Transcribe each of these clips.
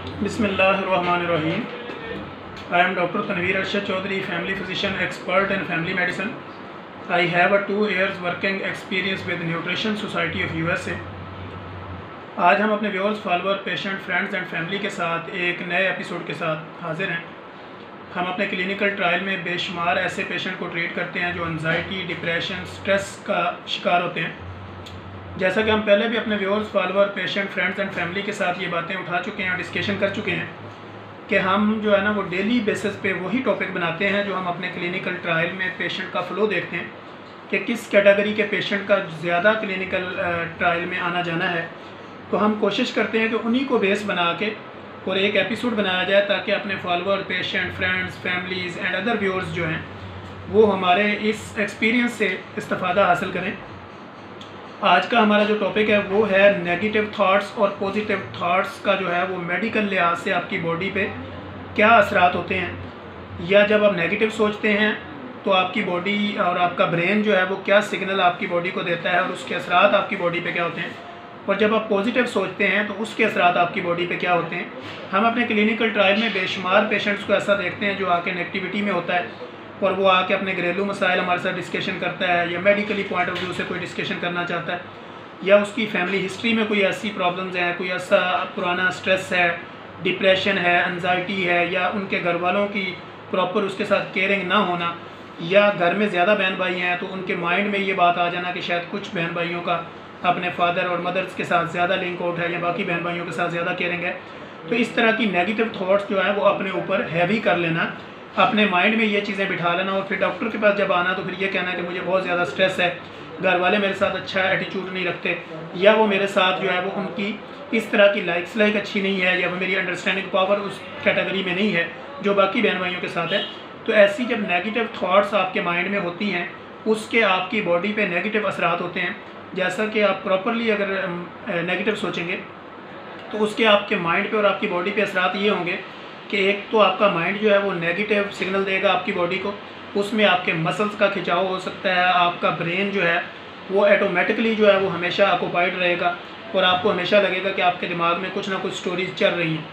Bismillahirrahmanirrahim. I am Dr. Tanveer Arshad Chaudhary, family physician expert in family medicine. I have a 2 years working experience with Nutrition Society of USA. आज हम अपने viewers, follower, patient, friends and family के साथ एक नए episode के साथ हाजिर हैं। हम अपने क्लिनिकल ट्रायल में बेशुमार ऐसे पेशेंट को ट्रीट करते हैं जो एंजाइटी, डिप्रेशन, स्ट्रेस का शिकार होते हैं। जैसा कि हम पहले भी अपने viewers, follower, patient, friends and family के साथ ये बातें उठा चुके हैं और डिस्कशन कर चुके हैं कि हम जो है ना वो डेली बेसिस पे वही टॉपिक बनाते हैं जो हम अपने क्लिनिकल ट्रायल में पेशेंट का फ़्लो देखते हैं कि किस कैटेगरी के पेशेंट का ज़्यादा क्लिनिकल ट्रायल में आना जाना है। तो हम कोशिश करते हैं कि उन्हीं को बेस बना के और एक एपिसोड बनाया जाए ताकि अपने follower, patient, friends, families and other viewers जो हैं वो हमारे इस एक्सपीरियंस से इस्तेफादा हासिल करें। आज का हमारा जो टॉपिक है वो है नेगेटिव थॉट्स और पॉजिटिव थॉट्स का जो है वो मेडिकल लिहाज से आपकी बॉडी पे क्या असरात होते हैं, या जब आप नेगेटिव सोचते हैं तो आपकी बॉडी और आपका ब्रेन जो है वो क्या सिग्नल आपकी बॉडी को देता है और उसके असरात आपकी बॉडी पे क्या होते हैं, और जब आप पॉजिटिव सोचते हैं तो उसके असरात आपकी बॉडी पे क्या होते हैं। हम अपने क्लिनिकल ट्रायल में बेशुमार पेशेंट्स को ऐसा देखते हैं जो आके नेगेटिविटी में होता है और वो आके अपने घरेलू मसाइल हमारे साथ डिस्कशन करता है या मेडिकली पॉइंट ऑफ व्यू से कोई डिस्कशन करना चाहता है, या उसकी फैमिली हिस्ट्री में कोई ऐसी प्रॉब्लम्स हैं, कोई ऐसा पुराना स्ट्रेस है, डिप्रेशन है, एंजाइटी है, या उनके घर वालों की प्रॉपर उसके साथ केयरिंग ना होना, या घर में ज़्यादा बहन भाई हैं तो उनके माइंड में ये बात आ जाना कि शायद कुछ बहन भाइयों का अपने फादर और मदर्स के साथ ज़्यादा लिंक आउट है या बाकी बहन भाइयों के साथ ज़्यादा केयरिंग है। तो इस तरह की नेगेटिव थॉट्स जो है वो अपने ऊपर हैवी कर लेना, अपने माइंड में ये चीज़ें बिठा लेना और फिर डॉक्टर के पास जब आना तो फिर ये कहना कि मुझे बहुत ज़्यादा स्ट्रेस है, घर वाले मेरे साथ अच्छा एटीट्यूड नहीं रखते, या वो मेरे साथ जो है वो उनकी इस तरह की लाइक अच्छी नहीं है, या वो मेरी अंडरस्टैंडिंग पावर उस कैटेगरी में नहीं है जो बाकी बहन भाइयों के साथ है। तो ऐसी जब नेगेटिव थाट्स आपके माइंड में होती हैं उसके आपकी बॉडी पे नेगेटिव असरात होते हैं। जैसा कि आप प्रॉपरली अगर नेगेटिव सोचेंगे तो उसके आपके माइंड पे और आपकी बॉडी पे असरात ये होंगे कि एक तो आपका माइंड जो है वो नेगेटिव सिग्नल देगा आपकी बॉडी को, उसमें आपके मसल्स का खिंचाव हो सकता है, आपका ब्रेन जो है वो ऑटोमेटिकली जो है वो हमेशा ऑक्यूपाइड रहेगा और आपको हमेशा लगेगा कि आपके दिमाग में कुछ ना कुछ स्टोरीज चल रही हैं,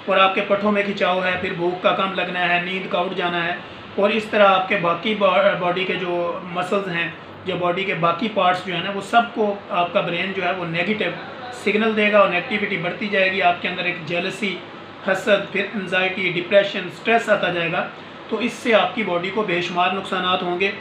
और आपके पट्ठों में खिंचाव है, फिर भूख का कम लगना है, नींद का उठ जाना है, और इस तरह आपके बाकी बॉडी के जो मसल्स हैं, जो बॉडी के बाकी पार्ट्स जो है ना वो सबको आपका ब्रेन जो है वो नेगेटिव सिग्नल देगा और नेगेटिविटी बढ़ती जाएगी। आपके अंदर एक जेलसी, हसद, फिर एंजाइटी, डिप्रेशन, स्ट्रेस आता जाएगा। तो इससे आपकी बॉडी को बेशुमार नुकसान होंगे।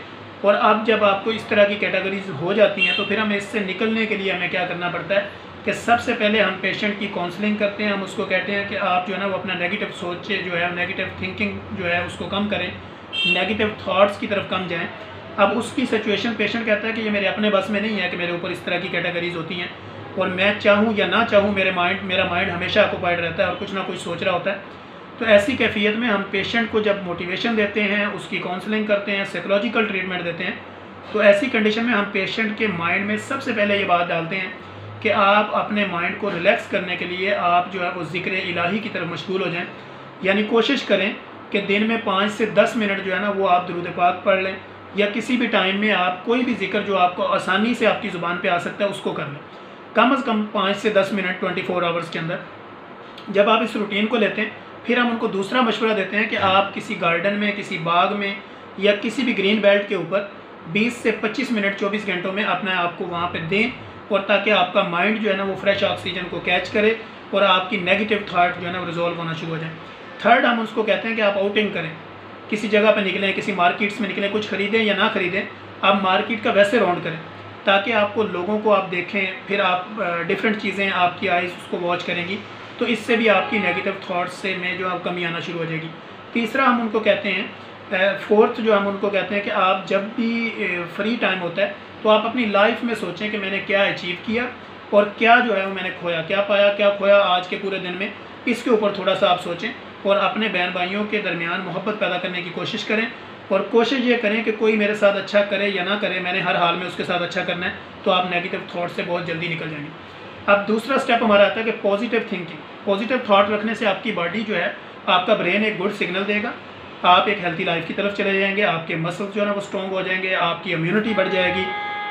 और अब जब आपको इस तरह की कैटेगरीज हो जाती हैं तो फिर हमें इससे निकलने के लिए हमें क्या करना पड़ता है कि सबसे पहले हम पेशेंट की काउंसलिंग करते हैं। हम उसको कहते हैं कि आप जो है ना वो अपना नेगेटिव सोचे जो है, नेगेटिव थिंकिंग जो है उसको कम करें, नेगेटिव थाट्स की तरफ कम जाएँ। अब उसकी सिचुएशन पेशेंट कहता है कि ये मेरे अपने बस में नहीं है कि मेरे ऊपर इस तरह की कैटेगरीज होती हैं, और मैं चाहूँ या ना चाहूँ मेरा माइंड हमेशा ऑक्यूपाइड रहता है और कुछ ना कुछ सोच रहा होता है। तो ऐसी कैफियत में हम पेशेंट को जब मोटिवेशन देते हैं, उसकी काउंसलिंग करते हैं, साइकोलॉजिकल ट्रीटमेंट देते हैं, तो ऐसी कंडीशन में हम पेशेंट के माइंड में सबसे पहले ये बात डालते हैं कि आप अपने माइंड को रिलैक्स करने के लिए आप जो है वो ज़िक्र इलाही की तरफ मशगूल हो जाएँ। यानी कोशिश करें कि दिन में 5 से 10 मिनट जो है ना वो आप दुरूद पाक पढ़ लें, या किसी भी टाइम में आप कोई भी जिक्र जो आपको आसानी से आपकी ज़ुबान पे आ सकता है उसको कर लें, कम से कम 5 से 10 मिनट 24 आवर्स के अंदर। जब आप इस रूटीन को लेते हैं फिर हम उनको दूसरा मशवरा देते हैं कि आप किसी गार्डन में, किसी बाग में, या किसी भी ग्रीन बेल्ट के ऊपर 20 से 25 मिनट 24 घंटों में अपने आप को वहाँ पे दें, और ताकि आपका माइंड जो है ना वो फ्रेश ऑक्सीजन को कैच करे और आपकी नेगेटिव थाट जो है ना वो रिजॉल्व होना शुरू हो जाए। थर्ड, हम उसको कहते हैं कि आप आउटिंग करें, किसी जगह पर निकलें, किसी मार्केट्स में निकलें, कुछ ख़रीदें या ना ख़रीदें, आप मार्केट का वैसे राउंड करें ताकि आपको लोगों को आप देखें, फिर आप डिफरेंट चीज़ें आपकी आइज़ उसको वॉच करेंगी, तो इससे भी आपकी नेगेटिव थॉट्स से में जो आप कमी आना शुरू हो जाएगी। तीसरा हम उनको कहते हैं, फोर्थ जो हम उनको कहते हैं कि आप जब भी फ्री टाइम होता है तो आप अपनी लाइफ में सोचें कि मैंने क्या अचीव किया और क्या जो है वो मैंने खोया, क्या पाया, क्या खोया आज के पूरे दिन में, इसके ऊपर थोड़ा सा आप सोचें और अपने बहन भाइयों के दरमियान मोहब्बत पैदा करने की कोशिश करें, और कोशिश ये करें कि कोई मेरे साथ अच्छा करे या ना करे, मैंने हर हाल में उसके साथ अच्छा करना है। तो आप नेगेटिव थॉट से बहुत जल्दी निकल जाएंगे। अब दूसरा स्टेप हमारा आता है कि पॉजिटिव थिंकिंग। पॉजिटिव थॉट रखने से आपकी बॉडी जो है, आपका ब्रेन एक गुड सिग्नल देगा, आप एक हेल्थी लाइफ की तरफ चले जाएंगे, आपके मसल्स जो है ना वो स्ट्रॉन्ग हो जाएंगे, आपकी इम्यूनिटी बढ़ जाएगी,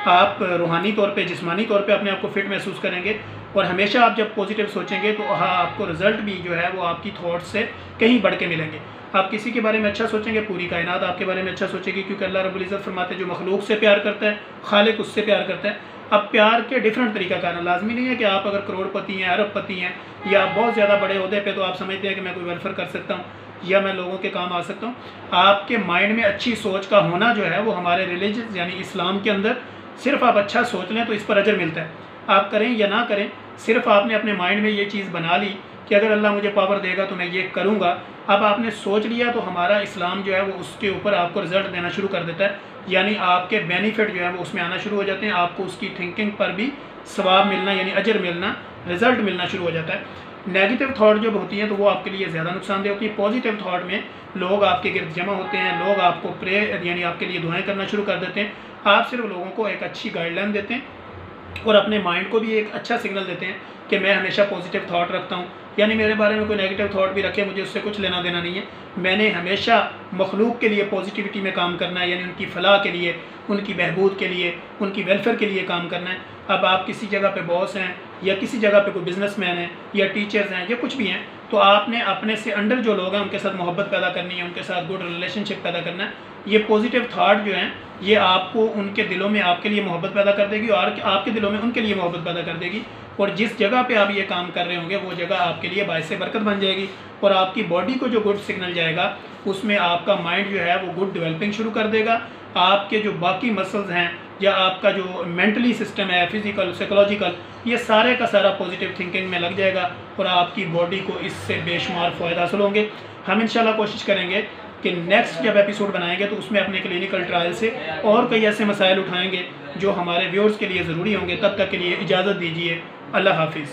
आप रूहानी तौर पे, जिस्मानी तौर पे अपने आप को फिट महसूस करेंगे, और हमेशा आप जब पॉजिटिव सोचेंगे तो हाँ आपको रिज़ल्ट भी जो है वो आपकी थॉट से कहीं बढ़ के मिलेंगे। आप किसी के बारे में अच्छा सोचेंगे, पूरी कायनात आपके बारे में अच्छा सोचेगी, क्योंकि अल्लाह रब्बुल इज़्ज़त फरमाते हैं जो मखलूक से प्यार करता है खालिक उससे प्यार करता है। अब प्यार के डिफरेंट तरीका कार लाजमी नहीं है कि आप अगर करोड़पति हैं, अरबपति हैं या आप बहुत ज़्यादा बड़े ओहदे पे तो आप समझते हैं कि मैं कोई वेलफेयर कर सकता हूँ या मैं लोगों के काम आ सकता हूँ। आपके माइंड में अच्छी सोच का होना जो है वो हमारे रिलीजन यानी इस्लाम के अंदर सिर्फ आप अच्छा सोच लें तो इस पर अजर मिलता है। आप करें या ना करें, सिर्फ आपने अपने माइंड में ये चीज़ बना ली कि अगर अल्लाह मुझे पावर देगा तो मैं ये करूँगा। अब आपने सोच लिया तो हमारा इस्लाम जो है वो उसके ऊपर आपको रिजल्ट देना शुरू कर देता है, यानी आपके बेनिफिट जो है वो उसमें आना शुरू हो जाते हैं। आपको उसकी थिंकिंग पर भी सवाब मिलना यानी अजर मिलना, रिज़ल्ट मिलना शुरू हो जाता है। नेगेटिव थाट जब होती हैं तो वो आपके लिए ज़्यादा नुकसानदेह होती है। पॉजिटिव थाट में लोग आपके गिर्द जमा होते हैं, लोग आपको प्रे यानी आपके लिए दुआएं करना शुरू कर देते हैं। आप सिर्फ लोगों को एक अच्छी गाइडलाइन देते हैं और अपने माइंड को भी एक अच्छा सिग्नल देते हैं कि मैं हमेशा पॉजिटिव थाट रखता हूँ, यानी मेरे बारे में कोई नेगेटिव थाट भी रखे मुझे उससे कुछ लेना देना नहीं है। मैंने हमेशा मखलूक के लिए पॉजिटिविटी में काम करना है, यानी उनकी फ़लाह के लिए, उनकी बहबूद के लिए, उनकी वेलफेयर के लिए काम करना है। अब आप किसी जगह पे बॉस हैं या किसी जगह पे कोई बिजनेसमैन है या टीचर्स हैं या कुछ भी हैं, तो आपने अपने से अंडर जो लोग हैं उनके साथ मोहब्बत पैदा करनी है, उनके साथ गुड रिलेशनशिप पैदा करना है। ये पॉजिटिव थाट जो हैं ये आपको उनके दिलों में आपके लिए मोहब्बत पैदा कर देगी और आपके दिलों में उनके लिए मोहब्बत पैदा कर देगी। और जिस जगह पे आप ये काम कर रहे होंगे वो जगह आपके लिए बाइसे बरकत बन जाएगी और आपकी बॉडी को जो गुड सिग्नल जाएगा उसमें आपका माइंड जो है वो गुड डेवलपिंग शुरू कर देगा। आपके जो बाकी मसल्स हैं या आपका जो मेंटली सिस्टम है, फिज़िकल, साइकोलॉजिकल, ये सारे का सारा पॉजिटिव थिंकिंग में लग जाएगा और आपकी बॉडी को इससे बेशुमार फ़ायदा हासिल होंगे। हम इंशाल्लाह कोशिश करेंगे कि नेक्स्ट जब एपिसोड बनाएंगे तो उसमें अपने क्लिनिकल ट्रायल से और कई ऐसे मसाइल उठाएंगे जो हमारे व्यूअर्स के लिए ज़रूरी होंगे। तब तक के लिए इजाज़त दीजिए। अल्लाह हाफिज़।